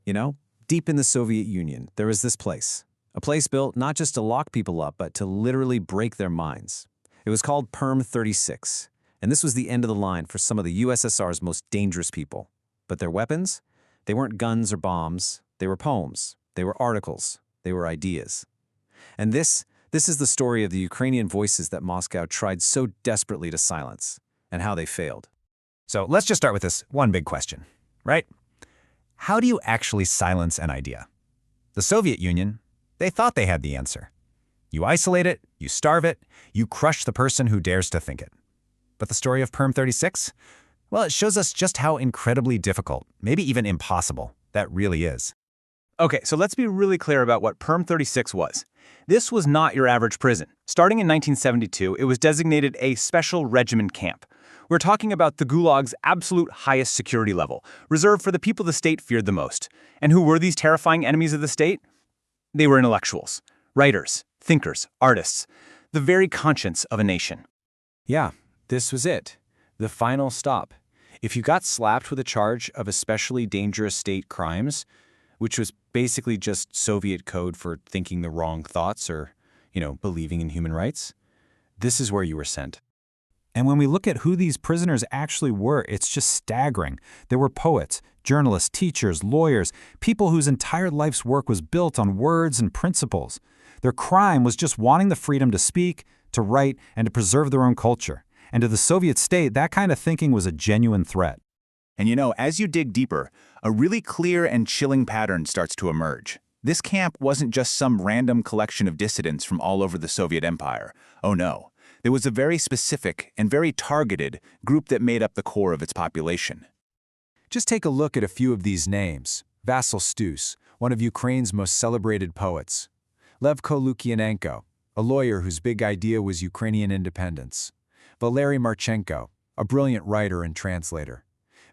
You know, deep in the Soviet Union, there was this place. A place built not just to lock people up, but to literally break their minds. It was called Perm 36, and this was the end of the line for some of the USSR's most dangerous people. But their weapons? They weren't guns or bombs. They were poems. They were articles. They were ideas. And this is the story of the Ukrainian voices that Moscow tried so desperately to silence, and how they failed. So let's just start with this one big question, right? How do you actually silence an idea? The Soviet Union, they thought they had the answer. You isolate it, you starve it, you crush the person who dares to think it. But the story of Perm 36? Well, it shows us just how incredibly difficult, maybe even impossible, that really is. Okay, so let's be really clear about what Perm 36 was. This was not your average prison. Starting in 1972, it was designated a special regiment camp. We're talking about the Gulag's absolute highest security level, reserved for the people the state feared the most. And who were these terrifying enemies of the state? They were intellectuals, writers, thinkers, artists, the very conscience of a nation. Yeah, this was it. The final stop. If you got slapped with a charge of especially dangerous state crimes, which was basically just Soviet code for thinking the wrong thoughts or, believing in human rights, this is where you were sent. And when we look at who these prisoners actually were, it's just staggering. There were poets, journalists, teachers, lawyers, people whose entire life's work was built on words and principles. Their crime was just wanting the freedom to speak, to write, and to preserve their own culture. And to the Soviet state, that kind of thinking was a genuine threat. And as you dig deeper, a really clear and chilling pattern starts to emerge. This camp wasn't just some random collection of dissidents from all over the Soviet Empire. Oh no. There was a very specific and very targeted group that made up the core of its population. Just take a look at a few of these names. Vasyl Stus, one of Ukraine's most celebrated poets. Levko Lukianenko, a lawyer whose big idea was Ukrainian independence. Valeriy Marchenko, a brilliant writer and translator.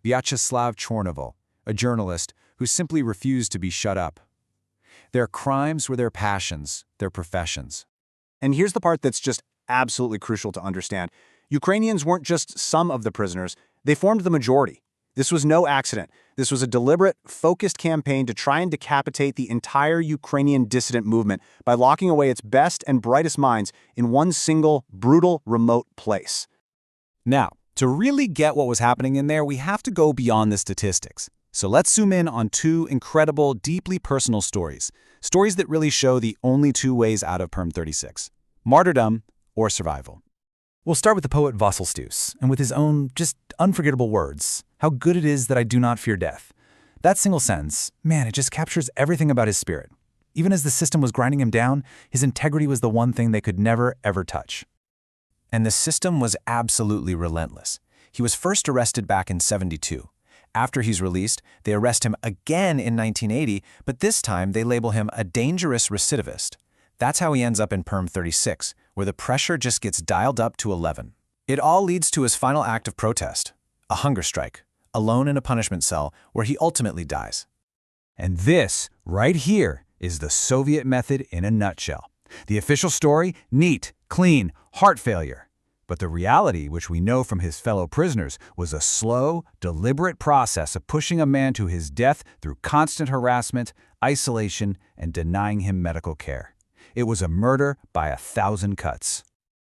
Viacheslav Chornovil, a journalist who simply refused to be shut up. Their crimes were their passions, their professions. And here's the part that's just absolutely crucial to understand. Ukrainians weren't just some of the prisoners, they formed the majority. This was no accident. This was a deliberate, focused campaign to try and decapitate the entire Ukrainian dissident movement by locking away its best and brightest minds in one single, brutal, remote place. Now, to really get what was happening in there, we have to go beyond the statistics. So let's zoom in on two incredible, deeply personal stories. Stories that really show the only two ways out of Perm 36. Martyrdom or survival. We'll start with the poet Vasyl Stus, and with his own just unforgettable words, "How good it is that I do not fear death." That single sentence, man, it just captures everything about his spirit. Even as the system was grinding him down, his integrity was the one thing they could never, ever touch. And the system was absolutely relentless. He was first arrested back in '72. After he's released, they arrest him again in 1980, but this time they label him a dangerous recidivist. That's how he ends up in Perm 36, where the pressure just gets dialed up to 11. It all leads to his final act of protest, a hunger strike, alone in a punishment cell where he ultimately dies. And this, right here, is the Soviet method in a nutshell. The official story, neat, clean, heart failure. But the reality, which we know from his fellow prisoners, was a slow, deliberate process of pushing a man to his death through constant harassment, isolation, and denying him medical care. It was a murder by 1,000 cuts.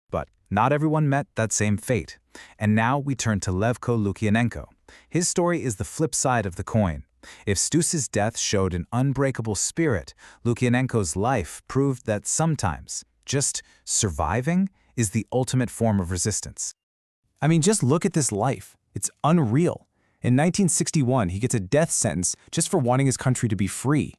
But not everyone met that same fate. And now we turn to Levko Lukianenko. His story is the flip side of the coin. If Stus's death showed an unbreakable spirit, Lukianenko's life proved that sometimes just surviving is the ultimate form of resistance. I mean, just look at this life. It's unreal. In 1961, he gets a death sentence just for wanting his country to be free.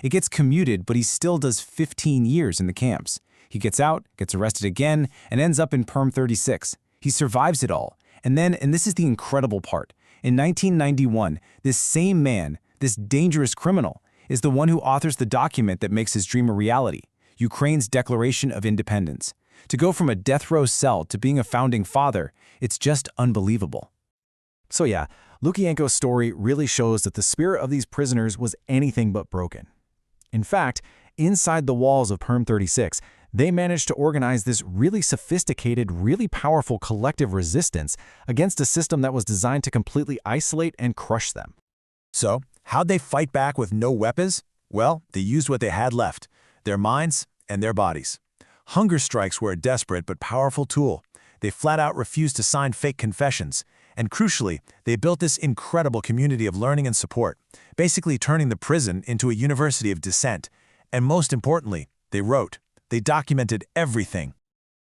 It gets commuted, but he still does 15 years in the camps. He gets out, gets arrested again, and ends up in Perm 36. He survives it all. And then, and this is the incredible part, in 1991, this same man, this dangerous criminal, is the one who authors the document that makes his dream a reality, Ukraine's Declaration of Independence. To go from a death row cell to being a founding father, it's just unbelievable. So yeah, Lukianenko's story really shows that the spirit of these prisoners was anything but broken. In fact, inside the walls of Perm 36, they managed to organize this really sophisticated, really powerful collective resistance against a system that was designed to completely isolate and crush them. So, How'd they fight back with no weapons? Well, they used what they had left, their minds and their bodies. Hunger strikes were a desperate but powerful tool. They flat out refused to sign fake confessions. And crucially, they built this incredible community of learning and support, basically turning the prison into a university of dissent. And most importantly, they wrote. They documented everything.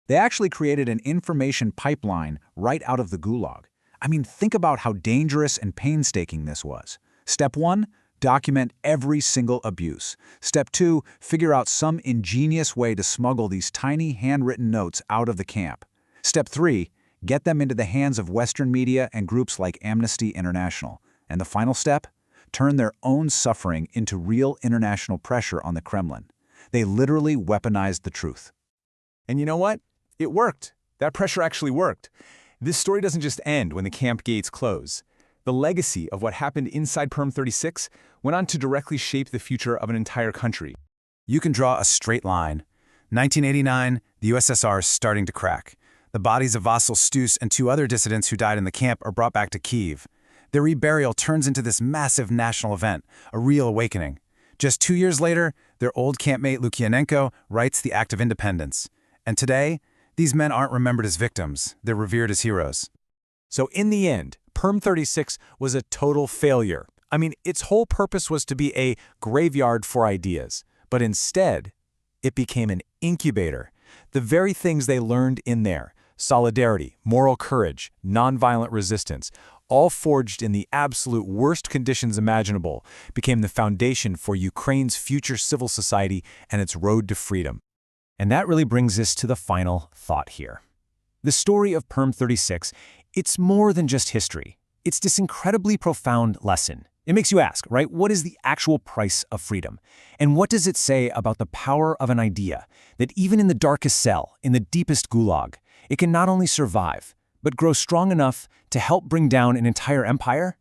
They actually created an information pipeline right out of the Gulag. I mean, think about how dangerous and painstaking this was. Step 1, document every single abuse. Step 2, figure out some ingenious way to smuggle these tiny handwritten notes out of the camp. Step 3, get them into the hands of Western media and groups like Amnesty International. And the final step? Turn their own suffering into real international pressure on the Kremlin. They literally weaponized the truth. And you know what? It worked. That pressure actually worked. This story doesn't just end when the camp gates close. The legacy of what happened inside Perm 36 went on to directly shape the future of an entire country. You can draw a straight line. 1989, the USSR is starting to crack. The bodies of Vasyl Stus and 2 other dissidents who died in the camp are brought back to Kyiv. Their reburial turns into this massive national event, a real awakening. Just 2 years later, their old campmate Lukianenko writes the Act of Independence. And today, these men aren't remembered as victims, they're revered as heroes. So in the end, Perm 36 was a total failure. I mean, its whole purpose was to be a graveyard for ideas. But instead, it became an incubator. The very things they learned in there, solidarity, moral courage, nonviolent resistance, all forged in the absolute worst conditions imaginable, became the foundation for Ukraine's future civil society and its road to freedom. And that really brings us to the final thought here. The story of Perm 36, it's more than just history. It's this incredibly profound lesson. It makes you ask, right, what is the actual price of freedom? And what does it say about the power of an idea that even in the darkest cell, in the deepest gulag, it can not only survive, but grow strong enough to help bring down an entire empire?